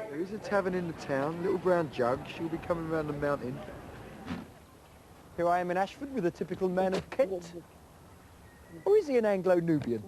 There is a tavern in the town, Little Brown Jug. She'll be coming round the mountain. Here I am in Ashford with a typical man of Kent. Or is he an Anglo-Nubian?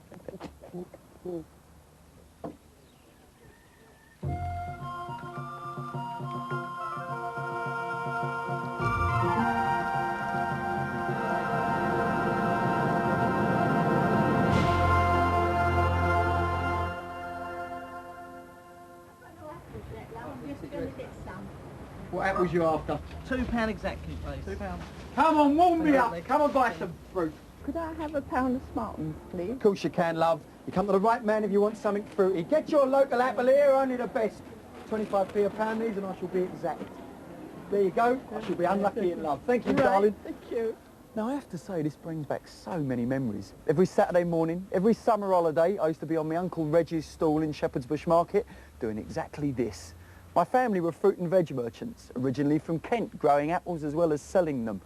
What apples you after? £2 exactly, please. £2. Come on, warm me up. Come on, buy some fruit. Could I have a pound of Smartens, please? Of course you can, love. You come to the right man if you want something fruity. Get your local apple here, only the best. 25p a pound these and I shall be exact. There you go. I shall be unlucky in love. Thank you, darling. Thank you. Now, I have to say, this brings back so many memories. Every Saturday morning, every summer holiday, I used to be on my Uncle Reggie's stall in Shepherd's Market doing exactly this. My family were fruit and veg merchants, originally from Kent, growing apples as well as selling them.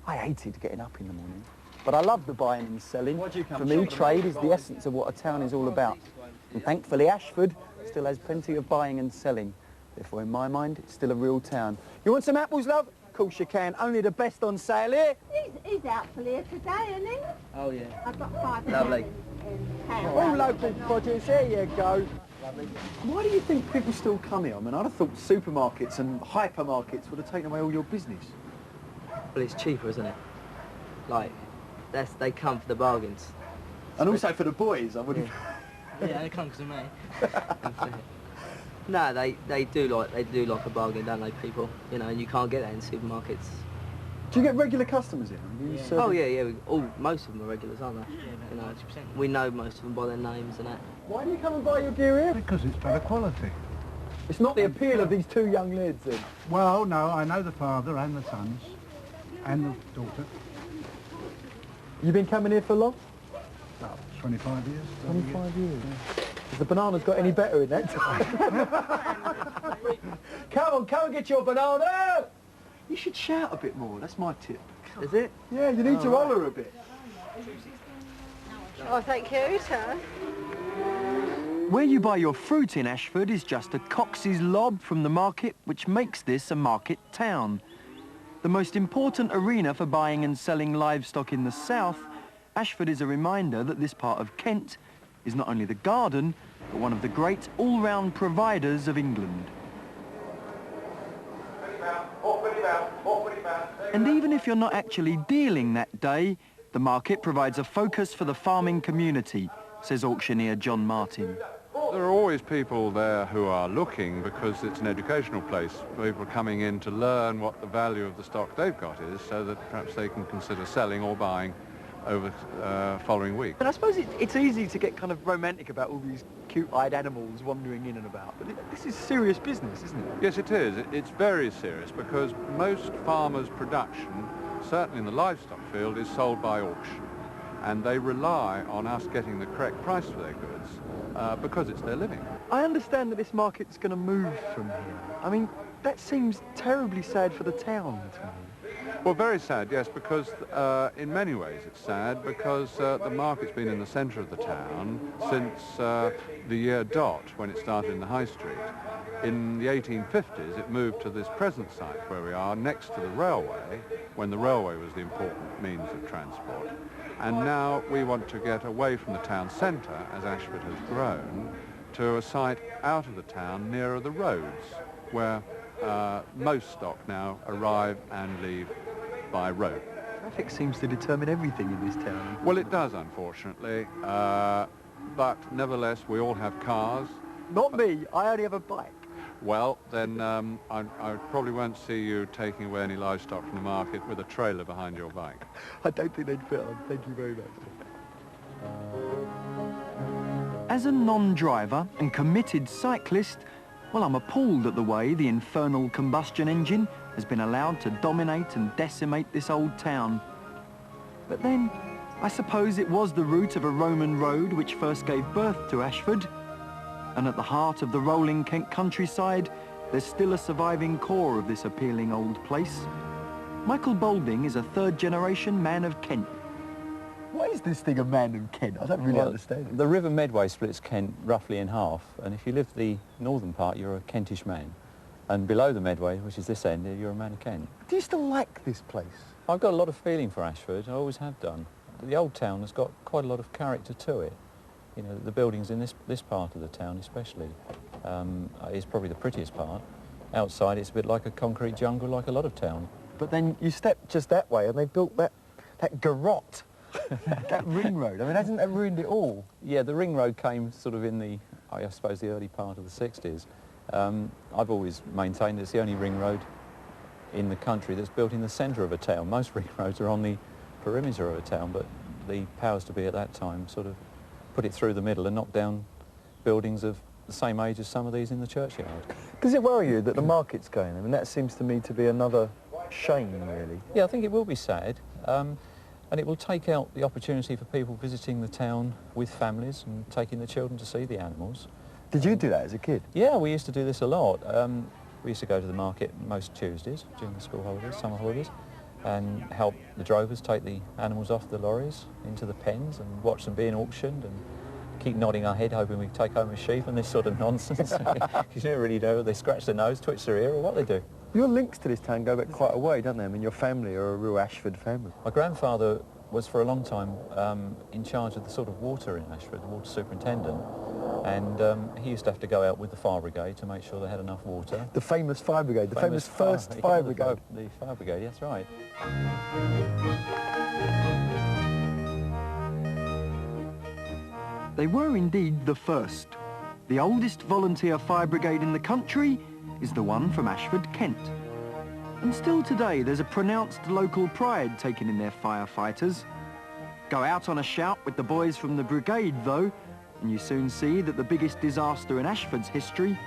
I hated getting up in the morning, but I loved the buying and selling. For me, trade is the essence of what a town is all about. And thankfully, Ashford still has plenty of buying and selling. Therefore, in my mind, it's still a real town. You want some apples, love? Of course you can. Only the best on sale here. He's out for here today, isn't he? Oh, yeah. I've got 5 Lovely. All local produce, here you go. Why do you think people still come here? I mean, I'd have thought supermarkets and hypermarkets would have taken away all your business. Well, it's cheaper, isn't it? Like, they come for the bargains. And also for the boys, I wouldn't... Yeah, they come because of me. No, they do like a bargain, don't they, people? You know, and you can't get that in supermarkets. Do you get regular customers in? Oh yeah. Most of them are regulars, aren't they? Yeah, you know, 90%. We know most of them by their names and that. Why do you come and buy your gear here? Because it's better quality. It's not the appeal of these two young lads, then? Well, no, I know the father and the sons and the daughter. You've been coming here for long? About 25 years. 25 years. Yeah. Has the bananas got any better in that time? Come and get your banana! You should shout a bit more, that's my tip. Is it? Yeah, you need to holler a bit. Oh, thank you, sir. Where you buy your fruit in Ashford is just a Cox's lob from the market, which makes this a market town. The most important arena for buying and selling livestock in the south, Ashford is a reminder that this part of Kent is not only the garden, but one of the great all-round providers of England. And even if you're not actually dealing that day, the market provides a focus for the farming community, says auctioneer John Martin. There are always people there who are looking because it's an educational place. People are coming in to learn what the value of the stock they've got is so that perhaps they can consider selling or buying over following week. And I suppose it's easy to get kind of romantic about all these cute-eyed animals wandering in and about, but this is serious business, isn't it? Yes, it is. It's very serious because most farmers' production, certainly in the livestock field, is sold by auction. And they rely on us getting the correct price for their goods because it's their living. I understand that this market's going to move from here. I mean, that seems terribly sad for the town to me. Well, very sad, yes, because in many ways it's sad because the market's been in the centre of the town since the year dot, when it started in the High Street. In the 1850s, it moved to this present site where we are, next to the railway, when the railway was the important means of transport. And now we want to get away from the town centre, as Ashford has grown, to a site out of the town nearer the roads, where most stock now arrive and leave by road. Traffic seems to determine everything in this town. Well, it does, unfortunately, but nevertheless, we all have cars. Not me, I only have a bike. Well, then I probably won't see you taking away any livestock from the market with a trailer behind your bike. I don't think they'd fit on, thank you very much. As a non-driver and committed cyclist, well, I'm appalled at the way the infernal combustion engine has been allowed to dominate and decimate this old town. But then, I suppose it was the route of a Roman road which first gave birth to Ashford. And at the heart of the rolling Kent countryside, there's still a surviving core of this appealing old place. Michael Boulding is a third-generation man of Kent. What is is this thing of Man and Kent? I don't really understand it. The River Medway splits Kent roughly in half, and if you live the northern part, you're a Kentish man. And below the Medway, which is this end, you're a man of Kent. Do you still like this place? I've got a lot of feeling for Ashford, I always have done. The old town has got quite a lot of character to it. You know, the buildings in this part of the town especially is probably the prettiest part. Outside it's a bit like a concrete jungle like a lot of town. But then you step just that way and they built that garrote, that ring road. I mean, hasn't that ruined it all? Yeah, the ring road came sort of in the, I suppose, the early part of the 60s. I've always maintained it's the only ring road in the country that's built in the centre of a town. Most ring roads are on the perimeter of a town, but the powers to be at that time sort of put it through the middle and knocked down buildings of the same age as some of these in the churchyard. Does it worry you that the market's going? I mean, that seems to me to be another shame, really. Yeah, I think it will be sad, and it will take out the opportunity for people visiting the town with families and taking the children to see the animals. Did you do that as a kid? Yeah, we used to do this a lot. We used to go to the market most Tuesdays during the school holidays, summer holidays, and help the drovers take the animals off the lorries into the pens and watch them being auctioned and keep nodding our head hoping we take home a sheep and this sort of nonsense. You never really know, they scratch their nose, twitch their ear or what they do. Your links to this town go back quite a way, don't they? I mean, your family are a real Ashford family. My grandfather was for a long time in charge of the sort of water in Ashford, the water superintendent, and he used to have to go out with the fire brigade to make sure they had enough water. The famous fire brigade, the famous first fire brigade. The fire brigade, that's right. They were indeed the first. The oldest volunteer fire brigade in the country is the one from Ashford, Kent. And still today there's a pronounced local pride taken in their firefighters. Go out on a shout with the boys from the brigade though, and you soon see that the biggest disaster in Ashford's history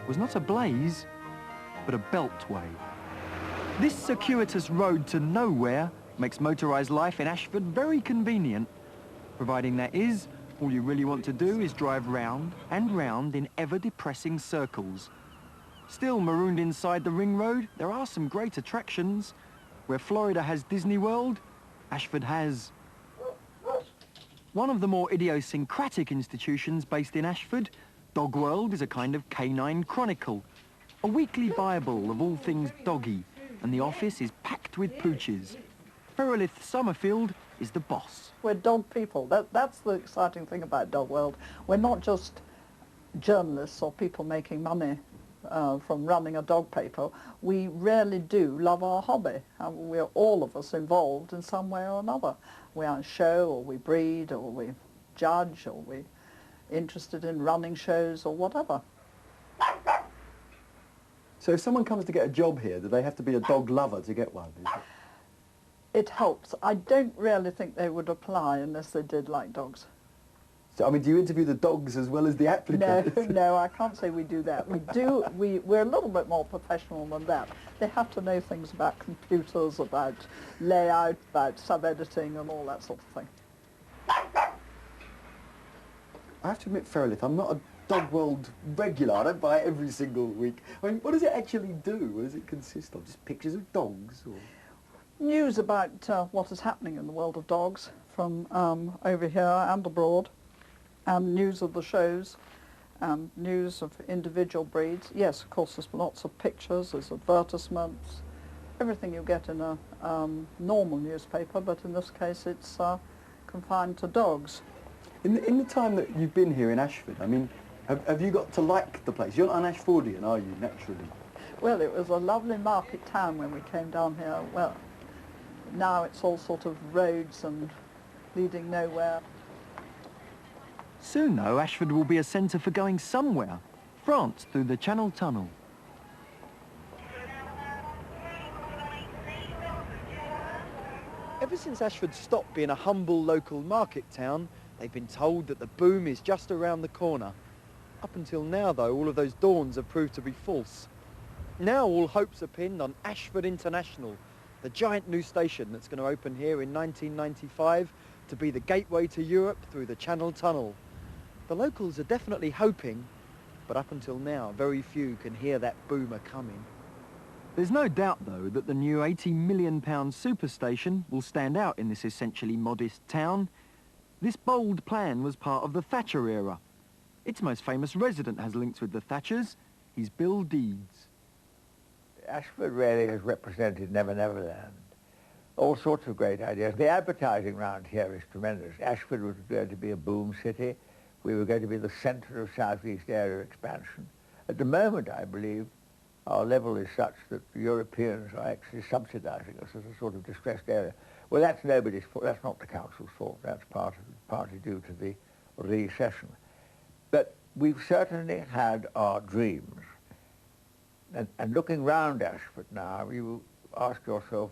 was not a blaze, but a beltway. This circuitous road to nowhere makes motorised life in Ashford very convenient, providing that is, all you really want to do is drive round and round in ever-depressing circles. Still marooned inside the ring road, there are some great attractions. Where Florida has Disney World, Ashford has one of the more idiosyncratic institutions based in Ashford. Dog World is a kind of canine chronicle, a weekly bible of all things doggy, and the office is packed with pooches. Ferelith Summerfield is the boss. We're dog people. That's the exciting thing about Dog World. We're not just journalists or people making money from running a dog paper. We really do love our hobby. We're all of us involved in some way or another. We are a show, or we breed, or we judge, or we're interested in running shows or whatever. So if someone comes to get a job here, do they have to be a dog lover to get one? It helps. I don't really think they would apply unless they did like dogs. So, I mean, do you interview the dogs as well as the applicants? No, I can't say we do that. We're a little bit more professional than that. They have to know things about computers, about layout, about sub-editing and all that sort of thing. I have to admit, Ferelith, I'm not a Dog World regular. I don't buy it every single week. I mean, what does it actually do? What does it consist of? Just pictures of dogs? Or? News about what is happening in the world of dogs from over here and abroad, and news of the shows, and news of individual breeds. Yes, of course, there's lots of pictures, there's advertisements, everything you get in a normal newspaper, but in this case it's confined to dogs. In the time that you've been here in Ashford, I mean, have you got to like the place? You're not an Ashfordian, are you, naturally? Well, it was a lovely market town when we came down here. Well, now it's all sort of roads and leading nowhere. Soon, though, Ashford will be a centre for going somewhere. France through the Channel Tunnel. Ever since Ashford stopped being a humble local market town, they've been told that the boom is just around the corner. Up until now, though, all of those dawns have proved to be false. Now all hopes are pinned on Ashford International, the giant new station that's going to open here in 1995 to be the gateway to Europe through the Channel Tunnel. The locals are definitely hoping, but up until now, very few can hear that boomer coming. There's no doubt, though, that the new £80 million superstation will stand out in this essentially modest town, This bold plan was part of the Thatcher era. Its most famous resident has links with the Thatchers. He's Bill Deeds. Ashford really has represented Never Never Land. All sorts of great ideas. The advertising round here is tremendous. Ashford was going to be a boom city. We were going to be the centre of southeast area expansion. At the moment, I believe, our level is such that the Europeans are actually subsidising us as a sort of distressed area. Well, that's nobody's fault. That's not the council's fault. That's partly due to the recession. But we've certainly had our dreams. And looking round Ashford now, you ask yourself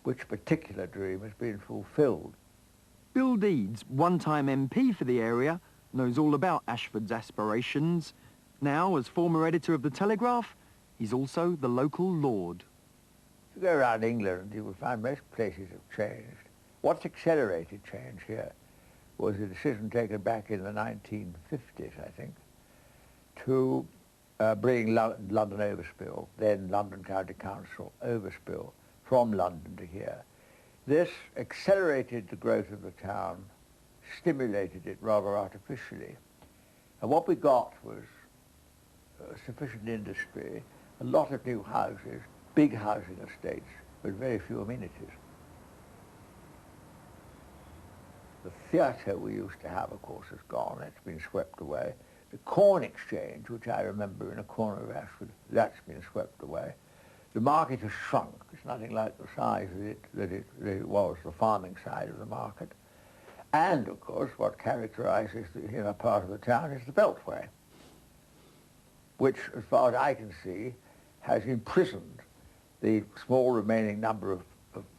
which particular dream has been fulfilled. Bill Deeds, one-time MP for the area, knows all about Ashford's aspirations. Now, as former editor of The Telegraph, he's also the local lord. If you go around England, you will find most places have changed. What's accelerated change here was a decision taken back in the 1950s, I think, to bring London Overspill, then London County Council Overspill, from London to here. This accelerated the growth of the town, stimulated it rather artificially. And what we got was sufficient industry, a lot of new houses, big housing estates, but very few amenities. The theatre we used to have, of course, is gone. That's been swept away. The Corn Exchange, which I remember in a corner of Ashford, that's been swept away. The market has shrunk. It's nothing like the size that it was, the farming side of the market. And, of course, what characterises the inner part of the town is the Beltway, which, as far as I can see, has imprisoned the small remaining number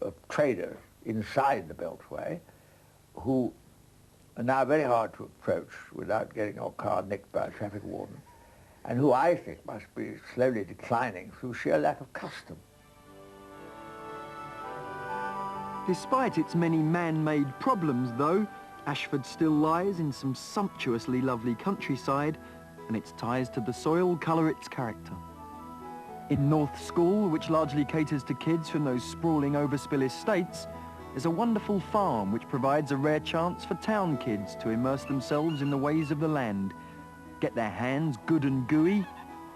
of traders inside the Beltway, who are now very hard to approach without getting your car nicked by a traffic warden, and who I think must be slowly declining through sheer lack of custom. Despite its many man-made problems, though, Ashford still lies in some sumptuously lovely countryside, and its ties to the soil colour its character. In North School, which largely caters to kids from those sprawling overspill estates, there's a wonderful farm which provides a rare chance for town kids to immerse themselves in the ways of the land, get their hands good and gooey,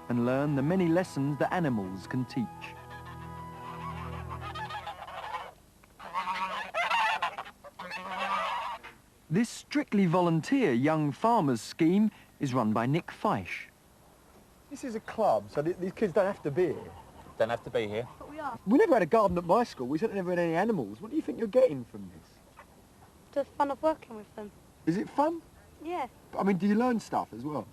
and learn the many lessons that animals can teach. This strictly volunteer young farmers scheme is run by Nick Feisch. This is a club, so these kids don't have to be here. Don't have to be here. But we are. We never had a garden at my school. We certainly never had any animals. What do you think you're getting from this? The fun of working with them. Is it fun? Yeah. I mean, do you learn stuff as well?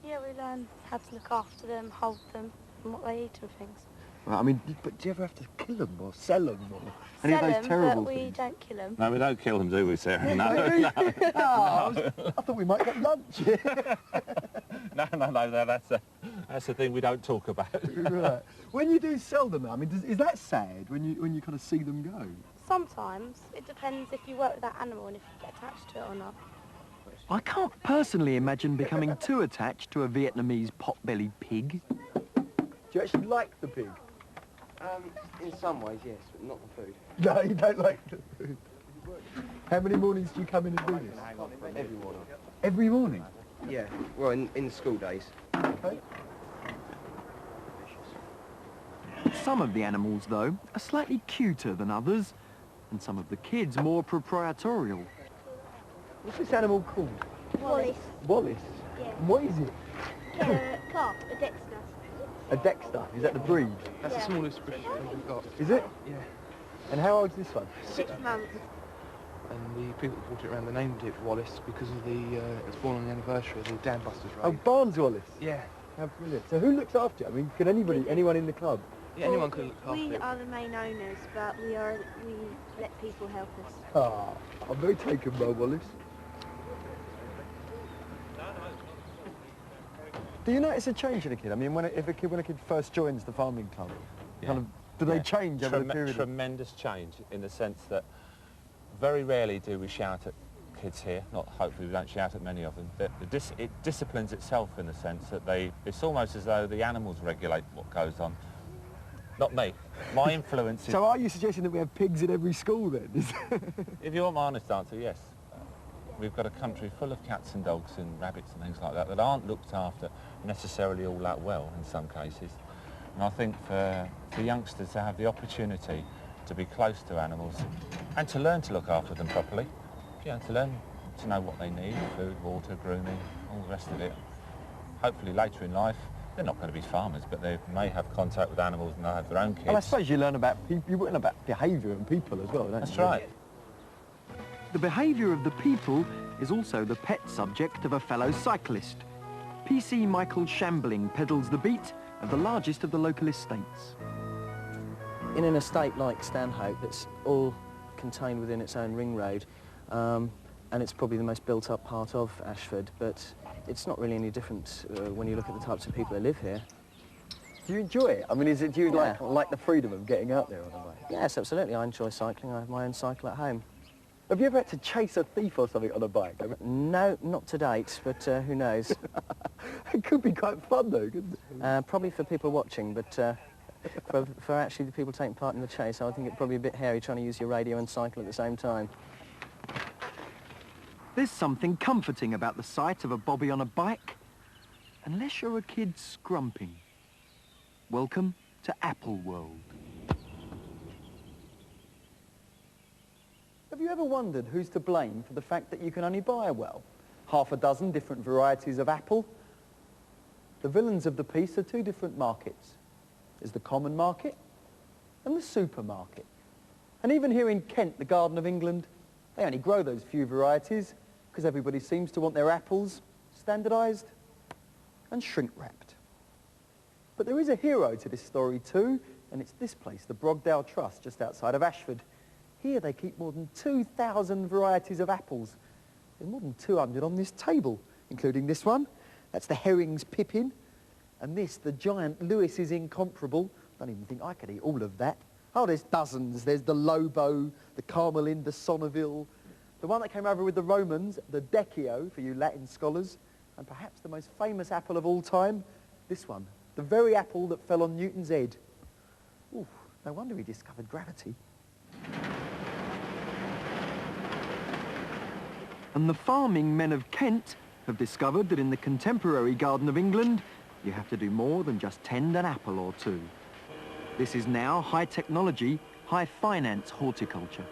Yeah, we learn how to look after them, hold them, and what they eat and things. Well, I mean, but do you ever have to kill them or sell them or any Sell of those them, terrible but we things? don't kill them. No, we don't kill them, do we, Sarah? No, No. I thought we might get lunch. no, that's the thing we don't talk about. Right. When you do sell them, I mean, is that sad when you kind of see them go? Sometimes. It depends if you work with that animal and if you get attached to it or not. I can't personally imagine becoming too attached to a Vietnamese pot-bellied pig. Do you actually like the pig? In some ways, yes, but not the food. No, you don't like the food. How many mornings do you come in and do this? Every morning. Every morning? Yeah, well, in school days. Okay. Some of the animals, though, are slightly cuter than others, and some of the kids more proprietorial. What's this animal called? Wallace. Wallace? Yeah. And what is it? Calf, a Dexter. A Dexter? Is that the breed? That's the smallest British pig we've got. Is it? Yeah. And how old's this one? 6 months. And the people that bought it around, they named it Wallace because of the, it's born on the anniversary of the Dam Busters raid. Oh, Barnes Wallace? Yeah. How brilliant. So who looks after you? I mean, can anyone in the club? Yeah, anyone could look after We it. are the main owners, but we let people help us. Ah, I'm very taken by Wallace. Do you notice a change in a kid? I mean, when a kid first joins the farming club, kind of, do they change over the period? Tremendous change in the sense that very rarely do we shout at kids here. Not hopefully we don't shout at many of them. It disciplines itself in the sense that it's almost as though the animals regulate what goes on. Not me. My influence is... So are you suggesting that we have pigs in every school then? If you want my honest answer, yes. we've got a country full of cats and dogs and rabbits and things like that that aren't looked after necessarily all that well in some cases. And I think for youngsters to have the opportunity to be close to animals and to learn to look after them properly, to learn to know what they need, food, water, grooming, all the rest of it. Hopefully later in life, they're not going to be farmers, but they may have contact with animals and they'll have their own kids. And I suppose you learn about behaviour and people as well, don't you? That's right. The behaviour of the people is also the pet subject of a fellow cyclist. PC Michael Shambling pedals the beat of the largest of the local estates. In an estate like Stanhope, it's all contained within its own ring road, and it's probably the most built-up part of Ashford, but it's not really any different when you look at the types of people that live here. Do you enjoy it? I mean, do you like the freedom of getting out there on a bike? Yes, absolutely. I enjoy cycling. I have my own cycle at home. Have you ever had to chase a thief or something on a bike? No, not to date, but who knows? It could be quite fun, though, couldn't it? Probably for people watching, but for actually the people taking part in the chase, I think it'd probably be a bit hairy trying to use your radio and cycle at the same time. There's something comforting about the sight of a bobby on a bike, unless you're a kid scrumping. Welcome to Apple World. Have you ever wondered who's to blame for the fact that you can only buy, well, half a dozen different varieties of apple? The villains of the piece are two different markets. There's the common market and the supermarket. And even here in Kent, the Garden of England, they only grow those few varieties because everybody seems to want their apples standardised and shrink-wrapped. But there is a hero to this story too, and it's this place, the Brogdale Trust, just outside of Ashford. Here they keep more than 2,000 varieties of apples. There's more than 200 on this table, including this one. That's the Herring's Pippin. And this, the giant Lewis is incomparable. Don't even think I could eat all of that. Oh, there's dozens. There's the Lobo, the Carmelin, the Sonneville, the one that came over with the Romans, the Deccio, for you Latin scholars, and perhaps the most famous apple of all time, this one, the very apple that fell on Newton's head. Ooh, no wonder he discovered gravity. And the farming men of Kent have discovered that in the contemporary Garden of England, you have to do more than just tend an apple or two. This is now high technology, high finance horticulture.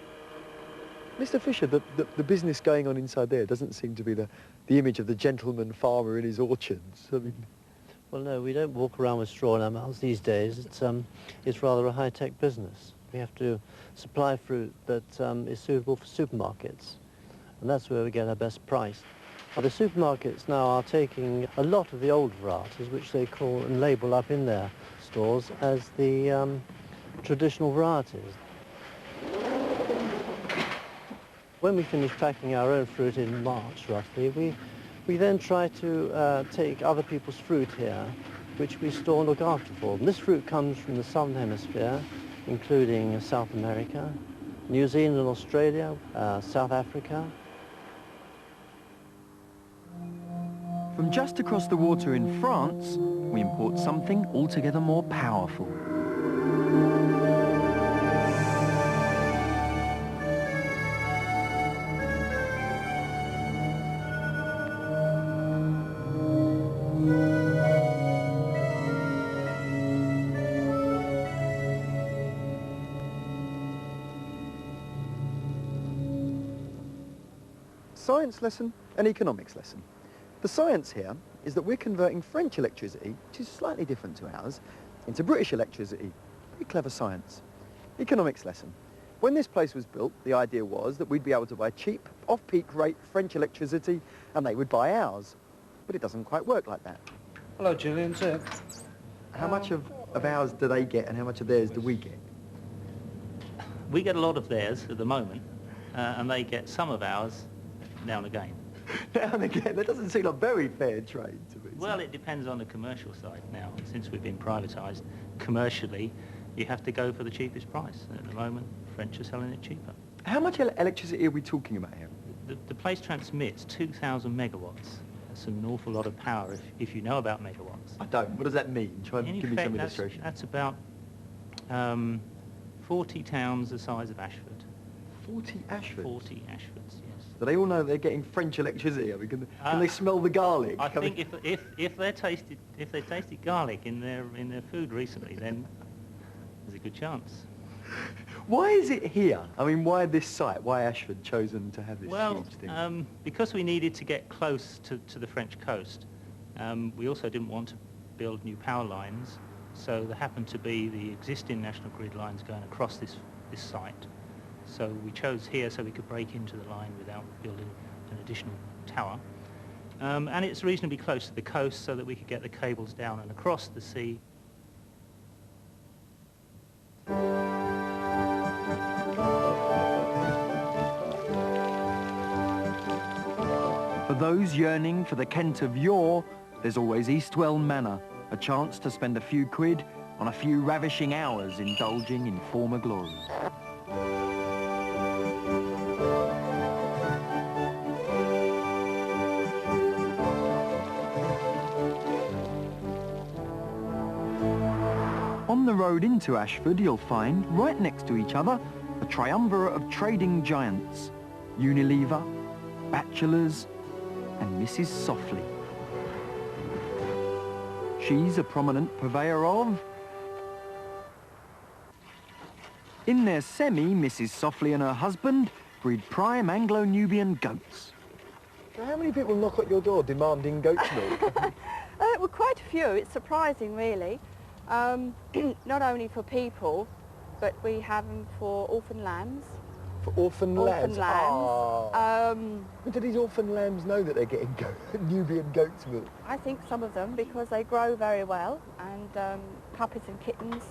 Mr. Fisher, the business going on inside there doesn't seem to be the image of the gentleman farmer in his orchards. I mean... Well, no, we don't walk around with straw in our mouths these days. It's rather a high-tech business. We have to supply fruit that is suitable for supermarkets, and that's where we get our best price. The supermarkets now are taking a lot of the old varieties, which they call and label up in their stores as the traditional varieties. When we finish packing our own fruit in March, roughly, we then try to take other people's fruit here, which we store and look after for them. This fruit comes from the Southern Hemisphere, including South America, New Zealand and Australia, South Africa. From just across the water in France, we import something altogether more powerful. Science lesson and economics lesson. The science here is that we're converting French electricity, which is slightly different to ours, into British electricity. Very clever science. Economics lesson. When this place was built, the idea was that we'd be able to buy cheap, off-peak rate French electricity, and they would buy ours. But it doesn't quite work like that. Hello, Gillian, sir. How much of ours do they get, and how much of theirs do we get? We get a lot of theirs at the moment, and they get some of ours now and again. Now and again, that doesn't seem like very fair trade to me. Well, it depends on the commercial side now. Since we've been privatised, commercially, you have to go for the cheapest price. At the moment, French are selling it cheaper. How much electricity are we talking about here? The place transmits 2,000 megawatts. That's an awful lot of power if you know about megawatts. I don't. What does that mean? Try and give me some illustration. That's about 40 towns the size of Ashford. 40 Ashfords? 40 Ashfords, yes. Do they all know they're getting French electricity? I mean, can they smell the garlic? I think if they tasted garlic in their food recently, then there's a good chance. Why is it here? I mean, why this site? Why Ashford chosen to have this huge thing? Because we needed to get close to the French coast. We also didn't want to build new power lines, so there happened to be the existing national grid lines going across this site. So we chose here so we could break into the line without building an additional tower. And it's reasonably close to the coast so that we could get the cables down and across the sea. For those yearning for the Kent of yore, there's always Eastwell Manor, a chance to spend a few quid on a few ravishing hours indulging in former glory. On the road into Ashford, you'll find, right next to each other, a triumvirate of trading giants, Unilever, Bachelors, and Mrs. Softly. She's a prominent purveyor of... In their semi, Mrs. Softly and her husband breed prime Anglo-Nubian goats. So how many people knock at your door demanding goat's milk? Well, quite a few. It's surprising, really. Not only for people, but we have them for orphan lambs. For orphan lambs? Lambs. Do these orphan lambs know that they're getting Nubian goat's milk? I think some of them, because they grow very well, and puppies and kittens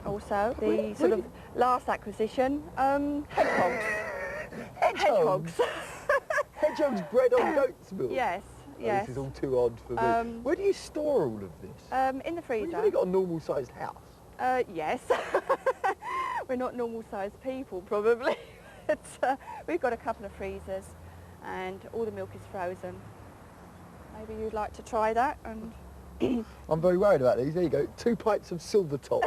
also. The sort of last acquisition, hedgehogs. Hedgehogs? Hedgehogs bred on goat's milk? Yes. Oh, yes. This is all too odd for me. Where do you store all of this? In the freezer. Well, you've only got a normal-sized house. Yes. We're not normal-sized people, probably. We've got a couple of freezers, and all the milk is frozen. Maybe you'd like to try that. And I'm very worried about these. There you go. 2 pints of silver top.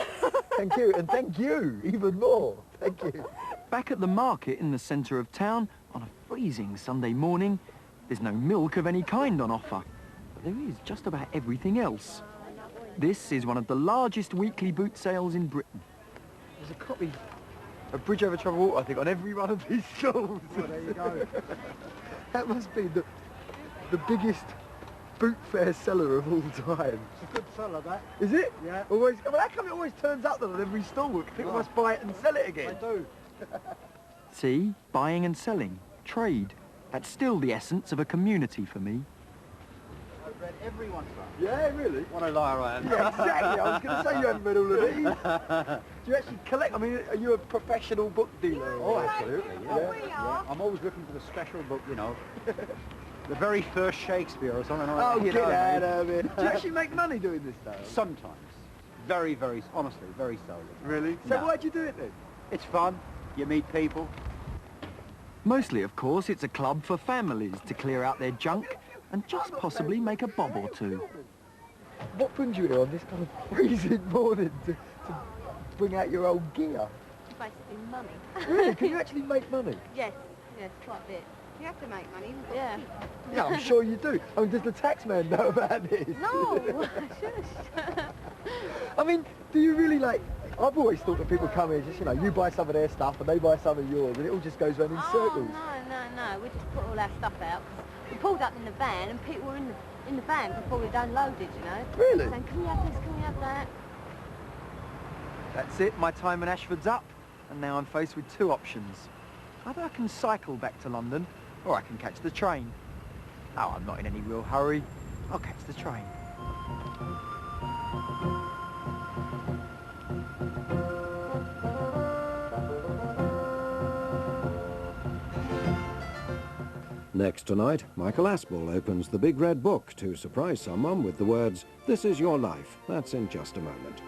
Thank you, and thank you even more. Thank you. Back at the market in the centre of town, on a freezing Sunday morning, there's no milk of any kind on offer, but there is just about everything else. This is one of the largest weekly boot sales in Britain. There's a copy of Bridge Over Troubled Water, I think, on every one of these stalls. Oh, there you go. That must be the biggest boot fair seller of all time. It's a good seller, that. Is it? Yeah. Always. Well, how come it always turns up then on every stall? People must buy it and sell it again. They do. See, buying and selling, trade. That's still the essence of a community for me. I've read every one of them. Yeah, really? What a liar I am. Yeah, exactly. I was going to say you hadn't read all of these. Do you actually collect? I mean, are you a professional book dealer? Oh, absolutely, yeah. I'm always looking for the special book, you know. The very first Shakespeare or something like that. Oh, get out of it. Do you actually make money doing this, though? Sometimes. Very, very, honestly, very seldom. Really? So No. why'd you do it then? It's fun. You meet people. Mostly, of course, it's a club for families to clear out their junk and just possibly make a bob or two. What brings you here on this kind of freezing morning to bring out your old gear? Basically money. Really? Can you actually make money? Yes, quite a bit. You have to make money. Yeah. Yeah, I'm sure you do. I mean, does the taxman know about this? No, shush. I mean, do you really like... I've always thought that people come here just, you know, you buy some of their stuff and they buy some of yours and it all just goes round in circles. No. We just put all our stuff out. We pulled up in the van and people were in the van before we'd unloaded, you know. Really? Saying, can we have this, can we have that? That's it, my time in Ashford's up, and now I'm faced with two options. Either I can cycle back to London, or I can catch the train. Oh, I'm not in any real hurry. I'll catch the train. Next tonight, Michael Aspel opens the Big Red Book to surprise someone with the words, "This is your life." That's in just a moment.